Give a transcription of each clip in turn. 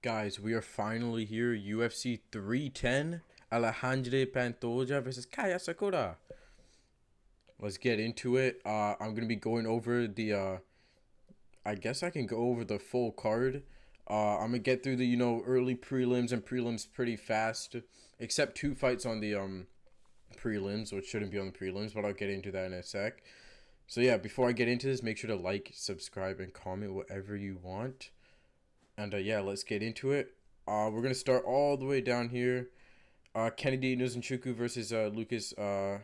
Guys, we are finally here. UFC 310. Alejandro Pantoja versus Kaya Sakura. Let's get into it. I'm going to be going over the, I guess I can go over the full card. I'm going to get through the, early prelims and prelims pretty fast. Except two fights on the, prelims, which shouldn't be on the prelims, but I'll get into that in a sec. So yeah, before I get into this, make sure to like, subscribe, and comment whatever you want. And yeah, let's get into it. We're going to start all the way down here. Kennedy Nuzunchuku versus Lucas Bizek.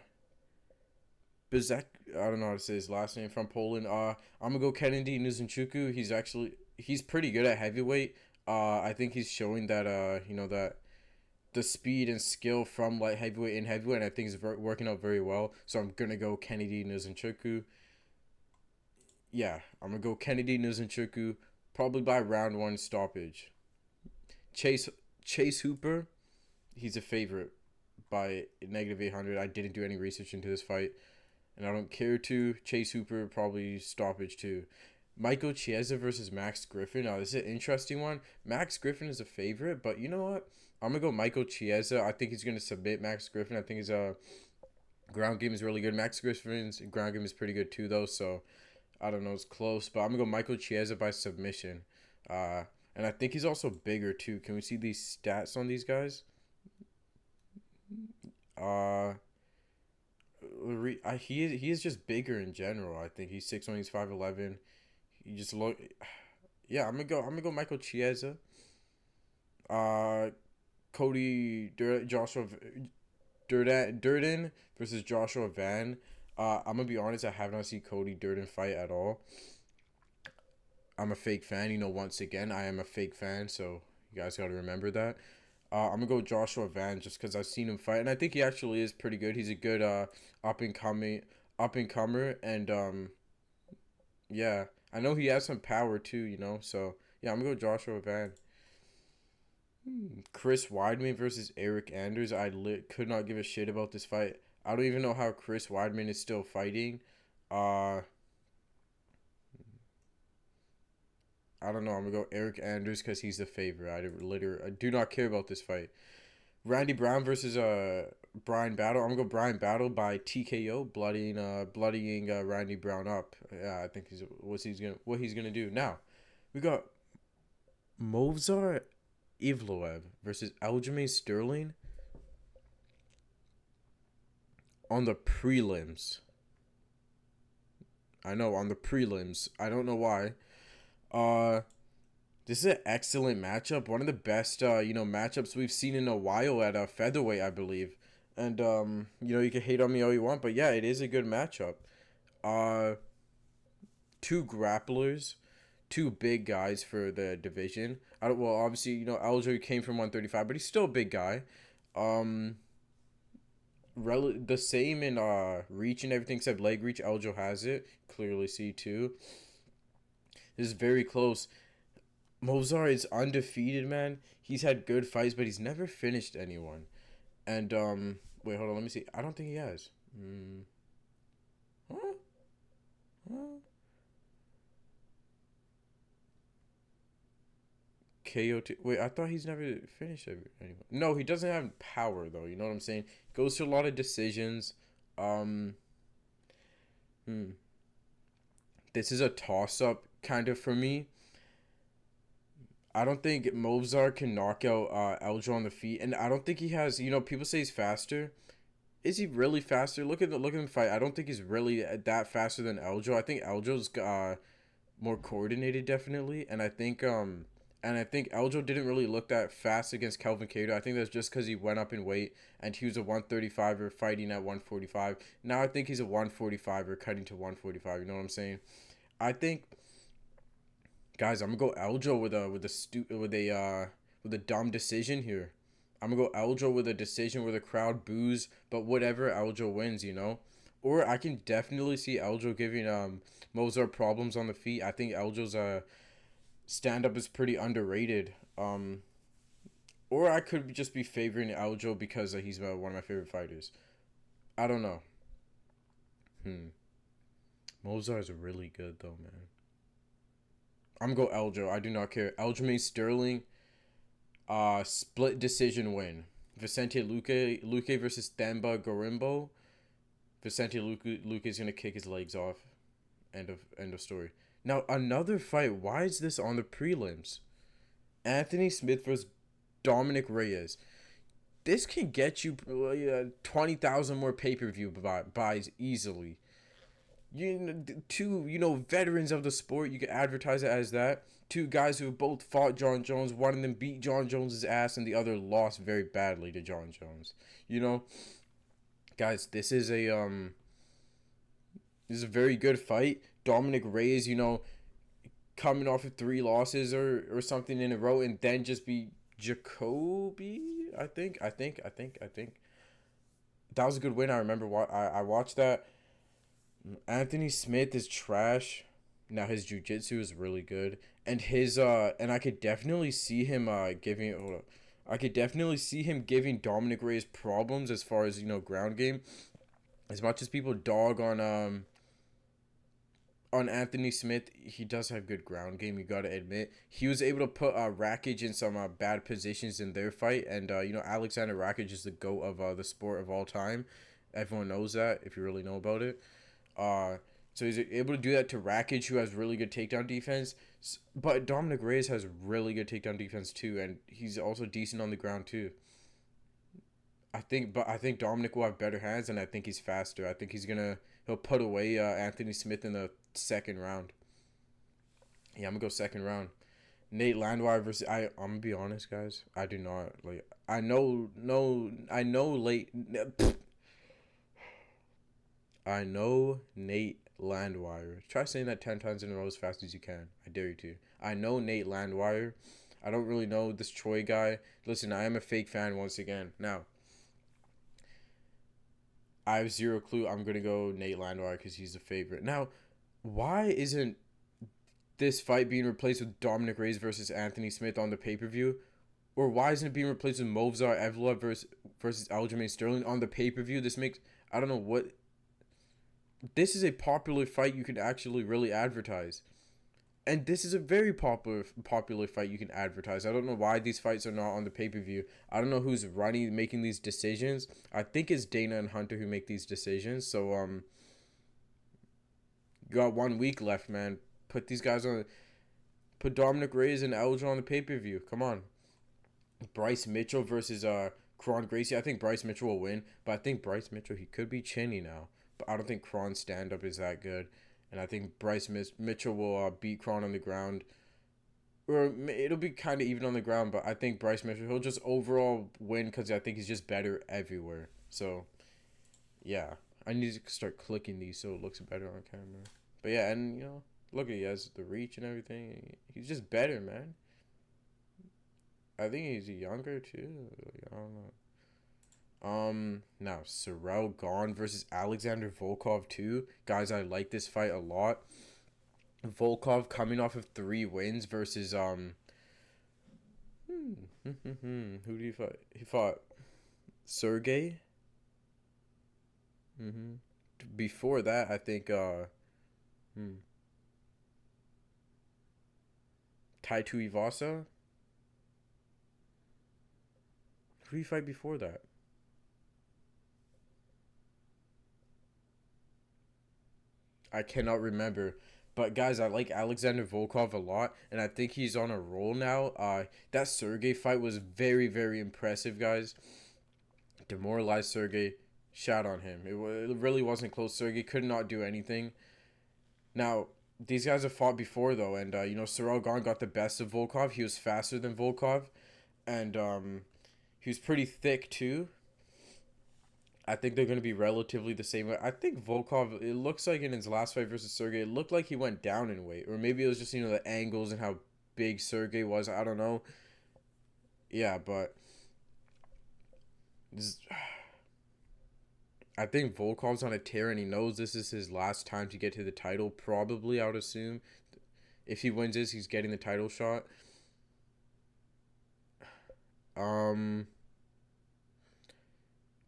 I don't know how to say his last name, from Poland. I'm going to go Kennedy Nuzunchuku. He's pretty good at heavyweight. I think he's showing that, that the speed and skill from light heavyweight and heavyweight, and I think he's working out very well. So I'm going to go Kennedy Nuzunchuku. Yeah, I'm going to go Kennedy Nuzunchuku, probably by round one stoppage. Chase Hooper, he's a favorite by -800. I didn't do any research into this fight, and I don't care to. Chase Hooper, probably stoppage too. Michael Chiesa versus Max Griffin. Now, this is an interesting one. Max Griffin is a favorite, but you know what? I'm going to go Michael Chiesa. I think he's going to submit Max Griffin. I think his ground game is really good. Max Griffin's ground game is pretty good too, though, so I don't know. It's close, but I'm going to go Michael Chiesa by submission. And I think he's also bigger too. Can we see these stats on these guys? He is just bigger in general. I think he's 6'1", he's 5'11". He just look. Yeah, I'm gonna go Michael Chiesa. Cody Joshua Durden versus Joshua Van. I'm gonna be honest. I have not seen Cody Durden fight at all. I'm a fake fan. Once again, I am a fake fan, so you guys got to remember that. I'm going to go Joshua Van just because I've seen him fight, and I think he actually is pretty good. He's a good up-and-comer, and yeah, I know he has some power too, so yeah, I'm going to go Joshua Van. Chris Weidman versus Eric Anders. I could not give a shit about this fight. I don't even know how Chris Weidman is still fighting. I don't know. I'm going to go Eric Anders because he's the favorite. I do not care about this fight. Randy Brown versus Brian Battle. I'm going to go Brian Battle by TKO, bloodying Randy Brown up. Yeah, I think what he's gonna do. Now, we got Movsar Evloev versus Aljamain Sterling on the prelims. I know, on the prelims. I don't know why. This is an excellent matchup. One of the best, matchups we've seen in a while at featherweight, I believe. And, you can hate on me all you want, but yeah, it is a good matchup. Two grapplers, two big guys for the division. Obviously, Aljo came from 135, but he's still a big guy. The same in reach and everything except leg reach. Aljo has it. Clearly see too. This is very close. Movsar is undefeated, man. He's had good fights, but he's never finished anyone. And, wait, hold on, let me see. I don't think he has. Huh? KOT. Wait, I thought he's never finished anyone. No, he doesn't have power, though. You know what I'm saying? Goes to a lot of decisions. This is a toss-up, kind of, for me. I don't think Movsar can knock out Aljo on the feet, and I don't think he has. People say he's faster. Is he really faster? Look at him fight. I don't think he's really that faster than Aljo. I think Aljo's more coordinated, definitely, and I think Aljo didn't really look that fast against Kelvin Cato. I think that's just because he went up in weight and he was a 135er fighting at 145. Now I think he's a 145er cutting to 145. You know what I'm saying? I think. Guys, I'm gonna go Aljo with a dumb decision here. I'm gonna go Aljo with a decision where the crowd boos, but whatever, Aljo wins, Or I can definitely see Aljo giving Movsar problems on the feet. I think Aljo's stand up is pretty underrated. Or I could just be favoring Aljo because he's one of my favorite fighters. I don't know. Movsar is really good though, man. I'm going to go Aljo. I do not care. Aljamain Sterling. Split decision win. Vicente Luque versus Thamba Garimbo. Vicente Luque is gonna kick his legs off. End of story. Now another fight. Why is this on the prelims? Anthony Smith versus Dominic Reyes. This can get you 20,000 more pay per view buys easily. Two veterans of the sport. You can advertise it as that. Two guys who both fought John Jones. One of them beat John Jones's ass, and the other lost very badly to John Jones. You know, guys, this is a very good fight. Dominic Reyes, coming off of three losses or something in a row, and then just be Jacoby. I think that was a good win. I remember I watched that. Anthony Smith is trash. Now his jiu-jitsu is really good, and and I could definitely see him giving. Hold up. I could definitely see him giving Dominic Reyes problems as far as ground game. As much as people dog on Anthony Smith, he does have good ground game. You gotta admit, he was able to put Rakic in some bad positions in their fight, and Alexander Rakic is the GOAT of the sport of all time. Everyone knows that if you really know about it. Uh, so he's able to do that to Rakic, who has really good takedown defense. But Dominic Reyes has really good takedown defense too, and he's also decent on the ground too. I think Dominic will have better hands, and I think he's faster. I think he'll put away Anthony Smith in the second round. Yeah, I'm gonna go second round. Nate Landwehr versus I'm gonna be honest, guys. I do not like. I know no. I know late. I know Nate Landwehr. Try saying that 10 times in a row as fast as you can. I dare you to. I know Nate Landwehr. I don't really know this Troy guy. Listen, I am a fake fan once again. Now, I have zero clue. I'm gonna go Nate Landwehr because he's the favorite. Now, why isn't this fight being replaced with Dominic Reyes versus Anthony Smith on the pay per view? Or why isn't it being replaced with Movsar Evloev versus Aljamain Sterling on the pay per view? This makes I don't know what. This is a popular fight you can actually really advertise. And this is a very popular fight you can advertise. I don't know why these fights are not on the pay-per-view. I don't know who's making these decisions. I think it's Dana and Hunter who make these decisions. So you got 1 week left, man. Put these guys on. Put Dominic Reyes and Elgin on the pay-per-view. Come on. Bryce Mitchell versus Kron Gracie. I think Bryce Mitchell will win, but I think Bryce Mitchell, he could be chinny now. But I don't think Kron's stand-up is that good. And I think Bryce Mitchell will beat Kron on the ground. Or it'll be kind of even on the ground, but I think Bryce Mitchell, he'll just overall win because I think he's just better everywhere. So, yeah. I need to start clicking these so it looks better on camera. But yeah, and, look at he has the reach and everything. He's just better, man. I think he's younger, too. I don't know. Now Ciryl Gane versus Alexander Volkov 2. Guys, I like this fight a lot. Volkov coming off of 3 wins versus who did he fight? He fought Sergey. Before that, I think Taito Ivasa. Who did he fight before that? I cannot remember. But guys, I like Alexander Volkov a lot, and I think he's on a roll now. That Sergey fight was very, very impressive, guys. Demoralized Sergey. Shout on him. It really wasn't close. Sergey could not do anything. Now, these guys have fought before, though, and, Ciryl Gane got the best of Volkov. He was faster than Volkov, and he was pretty thick, too. I think they're going to be relatively the same. I think Volkov, it looks like in his last fight versus Sergey, it looked like he went down in weight. Or maybe it was just, the angles and how big Sergey was. I don't know. Yeah, but this, I think Volkov's on a tear and he knows this is his last time to get to the title. Probably, I would assume. If he wins this, he's getting the title shot. Um...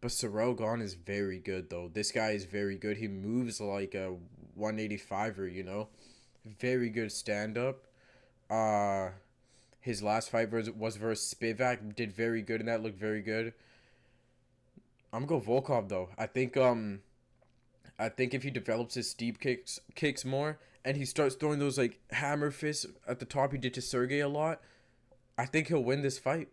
But Ciryl Gane is very good, though. This guy is very good. He moves like a 185er, Very good stand-up. Uh, His last fight was versus Spivak. Did very good in that. Looked very good. I'm gonna go Volkov though. I think if he develops his steep kicks more and he starts throwing those like hammer fists at the top he did to Sergey a lot, I think he'll win this fight.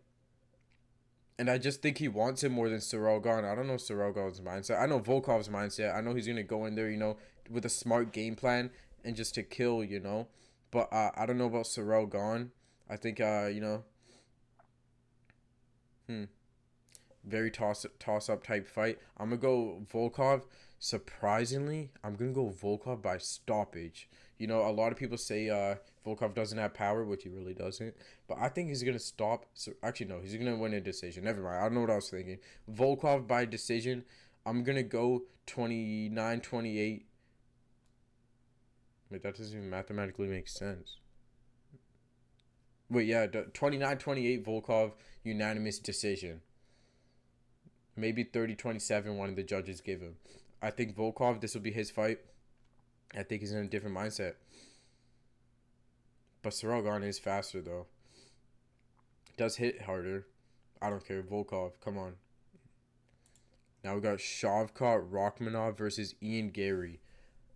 And I just think he wants it more than Sorolgan. I don't know Sorolgan's mindset. I know Volkov's mindset. I know he's gonna go in there, with a smart game plan and just to kill, But I don't know about Sorolgan. I think very toss up type fight. I'm gonna go Volkov. Surprisingly, I'm gonna go Volkov by stoppage. A lot of people say Volkov doesn't have power, which he really doesn't. But I think he's gonna stop. So actually, no, he's gonna win a decision. Never mind. I don't know what I was thinking. Volkov by decision. I'm gonna go 29-28. Wait, that doesn't even mathematically make sense. Wait, yeah, 29-28 Volkov unanimous decision. Maybe 30-27 one of the judges give him. I think Volkov, this will be his fight. I think he's in a different mindset. But Sorolgan is faster, though. Does hit harder. I don't care. Volkov, come on. Now we got Shavkat Rachmanov versus Ian Garry.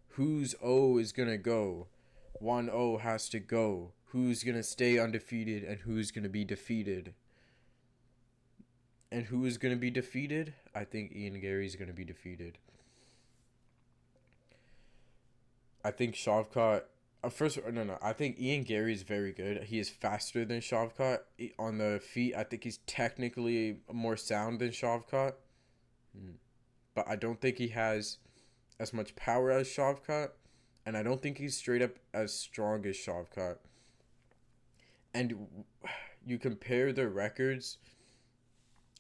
Whose O is going to go? 1-0 has to go. Who's going to stay undefeated and who's going to be defeated? And who is going to be defeated? I think Ian Garry is going to be defeated. I think Shavkat. I think Ian Garry is very good. He is faster than Shavkat on the feet. I think he's technically more sound than Shavkat. But I don't think he has as much power as Shavkat. And I don't think he's straight up as strong as Shavkat. And you compare their records.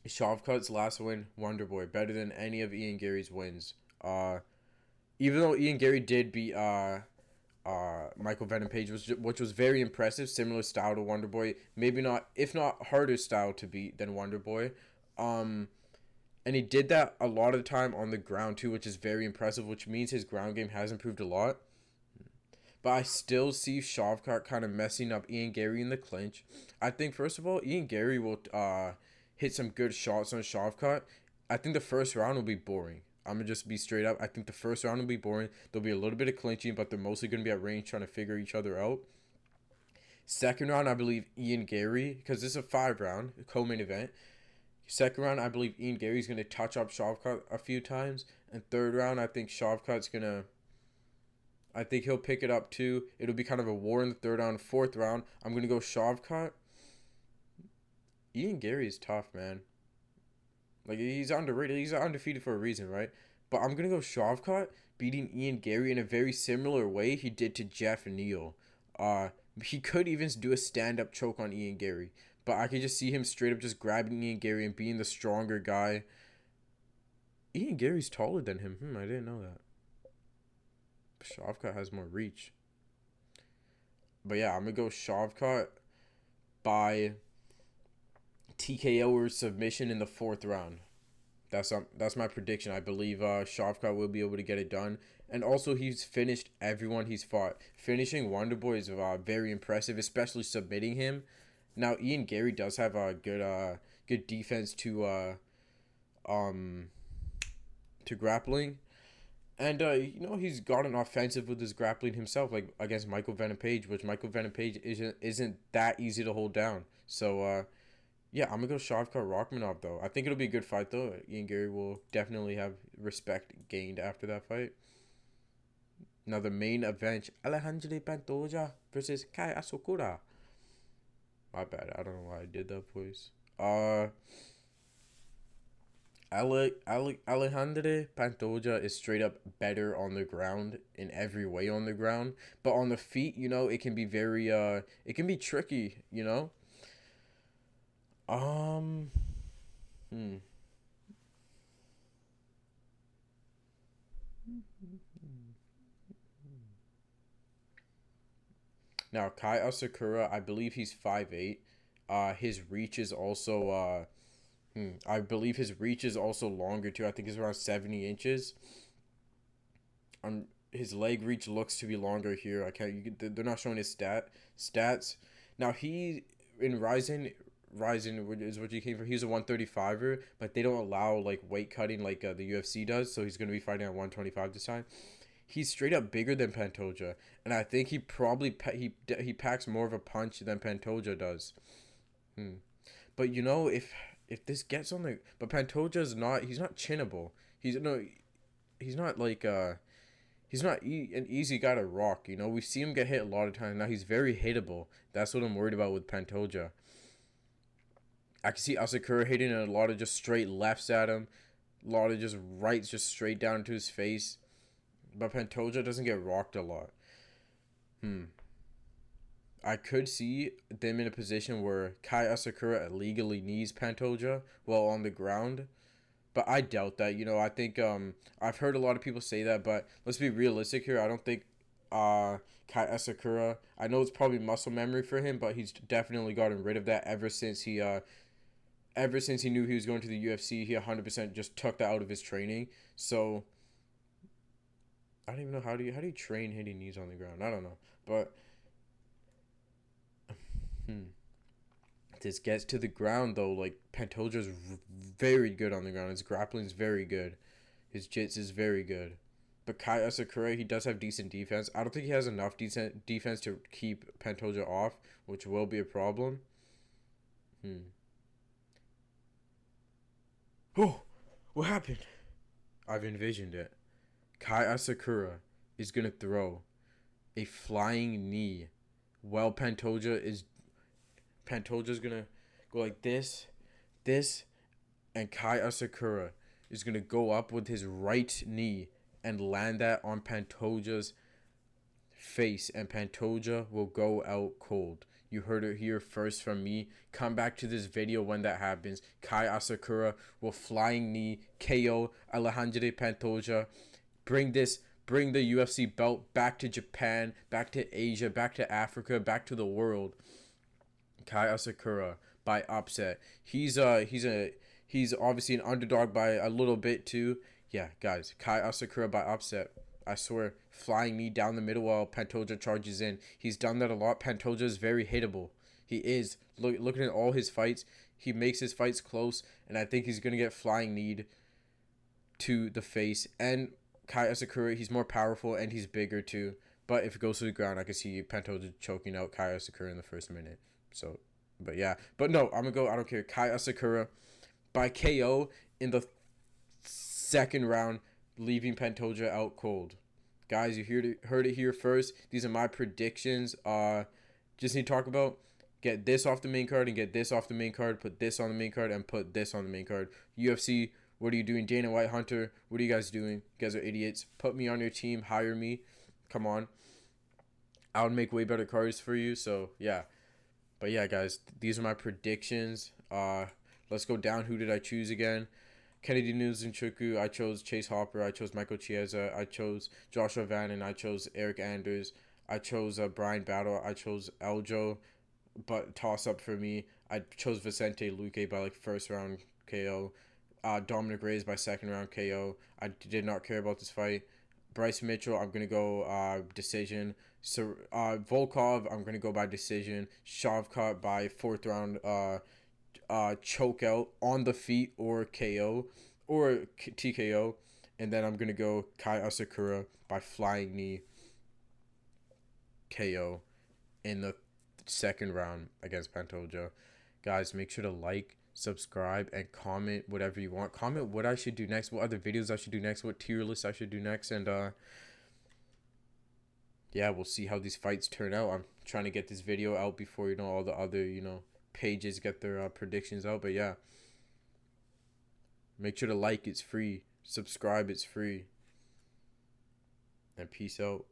Shavkat's last win, Wonderboy, better than any of Ian Garry's wins. Even though Ian Garry did beat Michael Venom Page, which was very impressive, similar style to Wonderboy, maybe not, if not harder style to beat than Wonderboy. And he did that a lot of the time on the ground too, which is very impressive, which means his ground game has improved a lot. But I still see Shavkat kind of messing up Ian Garry in the clinch. I think, first of all, Ian Garry will hit some good shots on Shavkat. I think the first round will be boring. I'm going to just be straight up. I think the first round will be boring. There'll be a little bit of clinching, but they're mostly going to be at range trying to figure each other out. Second round, I believe Ian Garry, because this is a 5-round co-main event. Second round, I believe Ian Garry's going to touch up Shavkat a few times. And third round, I think Shavkat's going to... I think he'll pick it up too. It'll be kind of a war in the third round. Fourth round, I'm going to go Shavkat. Ian Garry is tough, man. Like, he's underrated. He's undefeated for a reason, right? But I'm going to go Shavkat beating Ian Garry in a very similar way he did to Jeff Neal. He could even do a stand-up choke on Ian Garry. But I could just see him straight up just grabbing Ian Garry and being the stronger guy. Ian Gary's taller than him. I didn't know that. Shavkat has more reach. But yeah, I'm going to go Shavkat by TKO or submission in the fourth round. That's my prediction. I believe Shavkat will be able to get it done. And also, he's finished everyone he's fought. Finishing Wonderboy is very impressive, especially submitting him. Now, Ian Garry does have a good defense to grappling. And, he's gotten offensive with his grappling himself, like against Michael Venom Page, which Michael Venom Page isn't that easy to hold down. So, yeah, I'm going to go Shavkat Rachmanov, though. I think it'll be a good fight, though. Ian Garry will definitely have respect gained after that fight. Now, the main event, Alejandro Pantoja versus Kai Asakura. My bad. I don't know why I did that voice. Alejandro Pantoja is straight up better on the ground in every way on the ground. But on the feet, it can be very, it can be tricky, Now, Kai Asakura, I believe he's 5'8". His reach is also, I believe his reach is also longer, too. I think it's around 70 inches. His leg reach looks to be longer here. They're not showing his stats. Now, in Ryzen is what he came for. He's a 135er, but they don't allow like weight cutting like the UFC does. So he's gonna be fighting at 125 this time. He's straight up bigger than Pantoja, and I think he probably he packs more of a punch than Pantoja does. But you know, if this gets on the, but Pantoja's not, he's not chinnable. He's no, he's not like he's not an easy guy to rock. You know, we see him get hit a lot of times. Now he's very hittable. That's what I'm worried about with Pantoja. I can see Asakura hitting a lot of just straight lefts at him, a lot of just rights just straight down to his face. But Pantoja doesn't get rocked a lot. I could see them in a position where Kai Asakura illegally knees Pantoja while on the ground. But I doubt that. You know, I think I've heard a lot of people say that, but let's be realistic here. I don't think Kai Asakura, I know it's probably muscle memory for him, but he's definitely gotten rid of that ever since he knew he was going to the UFC. He 100% just took that out of his training. So I don't even know how do you train hitting knees on the ground. I don't know, but this gets to the ground though. Like Pantoja's very good on the ground. His grappling's very good. His jits is very good. But Kai Asakura, he does have decent defense. I don't think he has enough decent defense to keep Pantoja off, which will be a problem. Oh, what happened? I've envisioned it. Kai Asakura is gonna throw a flying knee while Pantoja's gonna go like this, and Kai Asakura is gonna go up with his right knee and land that on Pantoja's face, and Pantoja will go out cold. You heard it here first from me. Come back to this video when that happens. Kai Asakura will flying knee KO Alejandro Pantoja. Bring the UFC belt back to Japan, back to Asia, back to Africa, back to the world. Kai Asakura by upset. He's obviously an underdog by a little bit too. Yeah, guys, Kai Asakura by upset. I swear, flying knee down the middle while Pantoja charges in. He's done that a lot. Pantoja is very hittable. He is. Looking at all his fights, he makes his fights close, and I think he's gonna get flying kneed to the face. And Kai Asakura, he's more powerful and he's bigger too. But if it goes to the ground, I can see Pantoja choking out Kai Asakura in the first minute. So, but yeah. But no, I'm gonna go. I don't care. Kai Asakura by KO in the second round, leaving Pantoja out cold. Guys, you heard it here first. These are my predictions. Just need to talk about get this off the main card and get this off the main card. Put this on the main card and put this on the main card. UFC, what are you doing? Dana White, Hunter, what are you guys doing? You guys are idiots. Put me on your team. Hire me. Come on. I would make way better cards for you. So yeah. But yeah, guys, these are my predictions. Let's go down. Who did I choose again? Kennedy Nzechukwu. I chose Chase Hopper. I chose Michael Chiesa. I chose Joshua Vannon. I chose Eric Anders. I chose Brian Battle. I chose Eljo, but toss up for me. I chose Vicente Luque by like first round KO. Dominic Reyes by second round KO. I did not care about this fight. Bryce Mitchell, I'm gonna go decision. So Volkov, I'm gonna go by decision. Shavkat by fourth round choke out on the feet or KO or TKO, and then I'm gonna go Kai Asakura by flying knee KO in the second round against Pantoja. Guys, make sure to like, subscribe, and comment whatever you want. Comment what I should do next, what other videos I should do next, what tier list I should do next, and yeah, we'll see how these fights turn out. I'm trying to get this video out before all the other pages get their predictions out. But yeah, make sure to like, it's free. Subscribe, it's free. And peace out.